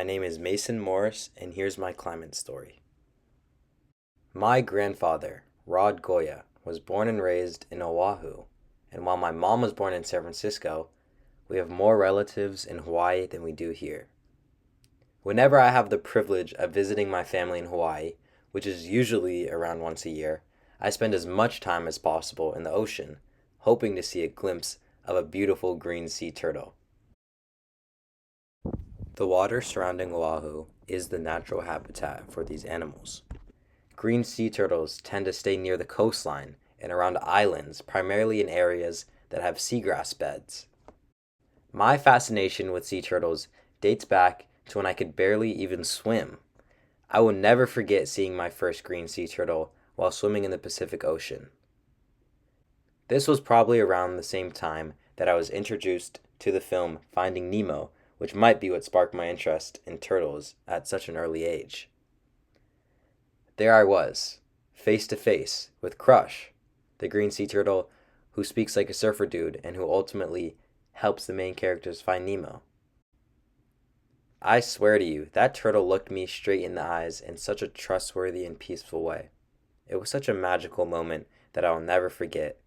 name is Mason Morris, and here's my climate story. My grandfather, Rod Goya, was born and raised in Oahu, and while my mom was born in San Francisco, we have more relatives in Hawaii than we do here. Whenever I have the privilege of visiting my family in Hawaii, which is usually around once a year, I spend as much time as possible in the ocean, hoping to see a glimpse of a beautiful green sea turtle. The water surrounding Oahu is the natural habitat for these animals. Green sea turtles tend to stay near the coastline and around islands, primarily in areas that have seagrass beds. My fascination with sea turtles dates back to when I could barely even swim. I will never forget seeing my first green sea turtle while swimming in the Pacific Ocean. This was probably around the same time that I was introduced to the film Finding Nemo, which might be what sparked my interest in turtles at such an early age. There I was, face to face with Crush, the green sea turtle who speaks like a surfer dude and who ultimately helps the main characters find Nemo. I swear to you, that turtle looked me straight in the eyes in such a trustworthy and peaceful way. It was such a magical moment that I will never forget.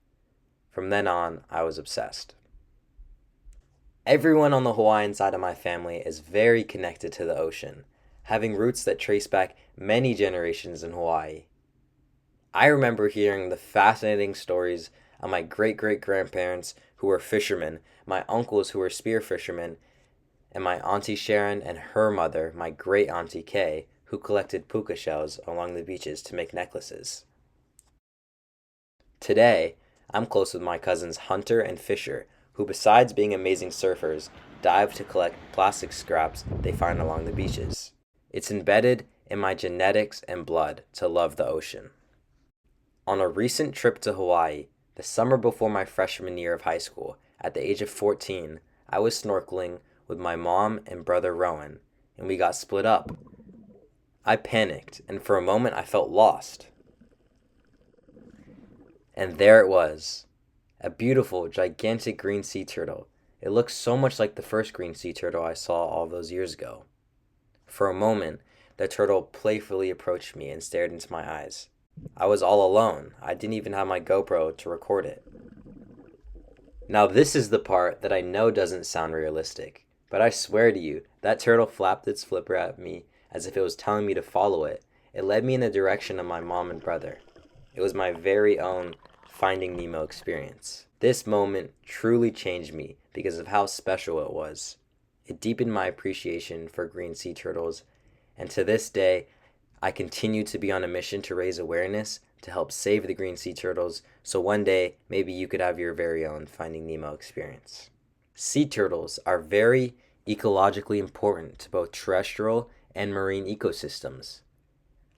From then on, I was obsessed. Everyone on the Hawaiian side of my family is very connected to the ocean, having roots that trace back many generations in Hawaii. I remember hearing the fascinating stories of my great-great-grandparents who were fishermen, my uncles who were spear fishermen, and my Auntie Sharon and her mother, my great-auntie Kay, who collected puka shells along the beaches to make necklaces. Today, I'm close with my cousins Hunter and Fisher, who besides being amazing surfers, dive to collect plastic scraps they find along the beaches. It's embedded in my genetics and blood to love the ocean. On a recent trip to Hawaii, the summer before my freshman year of high school, at the age of 14, I was snorkeling with my mom and brother Rowan, and we got split up. I panicked, and for a moment I felt lost. And there it was. A beautiful, gigantic green sea turtle. It looked so much like the first green sea turtle I saw all those years ago. For a moment, the turtle playfully approached me and stared into my eyes. I was all alone. I didn't even have my GoPro to record it. Now this is the part that I know doesn't sound realistic, but I swear to you, that turtle flapped its flipper at me as if it was telling me to follow it. It led me in the direction of my mom and brother. It was my very own Finding Nemo experience. This moment truly changed me because of how special it was. It deepened my appreciation for green sea turtles, and to this day, I continue to be on a mission to raise awareness to help save the green sea turtles, so one day maybe you could have your very own Finding Nemo experience. Sea turtles are very ecologically important to both terrestrial and marine ecosystems.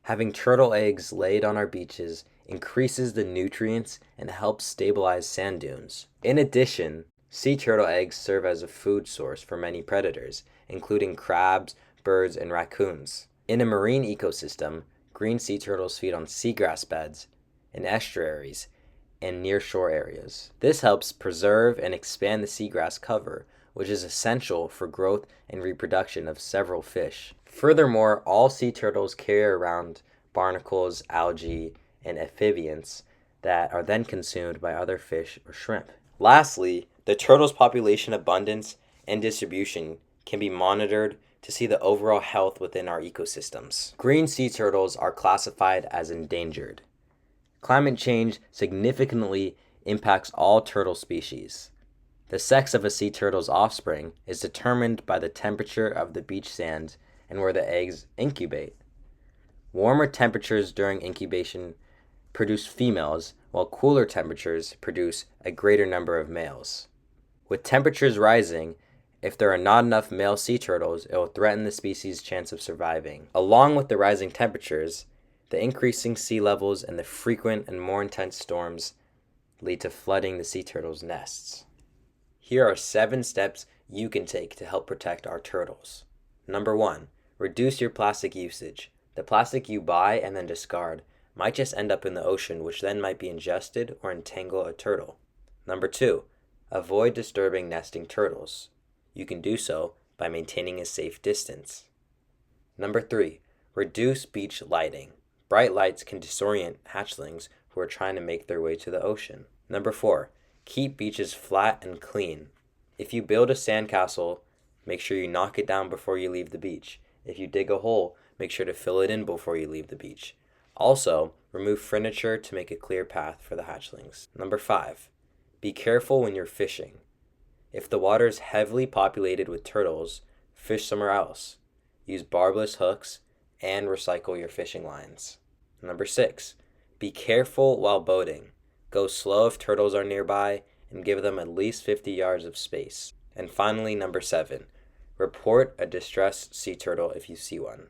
Having turtle eggs laid on our beaches increases the nutrients and helps stabilize sand dunes. In addition, sea turtle eggs serve as a food source for many predators, including crabs, birds, and raccoons. In a marine ecosystem, green sea turtles feed on seagrass beds, in estuaries, and nearshore areas. This helps preserve and expand the seagrass cover, which is essential for growth and reproduction of several fish. Furthermore, all sea turtles carry around barnacles, algae, and amphibians that are then consumed by other fish or shrimp. Lastly, the turtle's population abundance and distribution can be monitored to see the overall health within our ecosystems. Green sea turtles are classified as endangered. Climate change significantly impacts all turtle species. The sex of a sea turtle's offspring is determined by the temperature of the beach sand and where the eggs incubate. Warmer temperatures during incubation produce females, while cooler temperatures produce a greater number of males. With temperatures rising, if there are not enough male sea turtles, it will threaten the species' chance of surviving. Along with the rising temperatures, the increasing sea levels and the frequent and more intense storms lead to flooding the sea turtles' nests. Here are 7 steps you can take to help protect our turtles. Number 1, reduce your plastic usage. The plastic you buy and then discard might just end up in the ocean, which then might be ingested or entangle a turtle. Number 2, avoid disturbing nesting turtles. You can do so by maintaining a safe distance. Number 3, reduce beach lighting. Bright lights can disorient hatchlings who are trying to make their way to the ocean. Number 4, keep beaches flat and clean. If you build a sandcastle, make sure you knock it down before you leave the beach. If you dig a hole, make sure to fill it in before you leave the beach. Also, remove furniture to make a clear path for the hatchlings. Number 5, be careful when you're fishing. If the water is heavily populated with turtles, fish somewhere else. Use barbless hooks and recycle your fishing lines. Number 6, be careful while boating. Go slow if turtles are nearby and give them at least 50 yards of space. And finally, number 7, report a distressed sea turtle if you see one.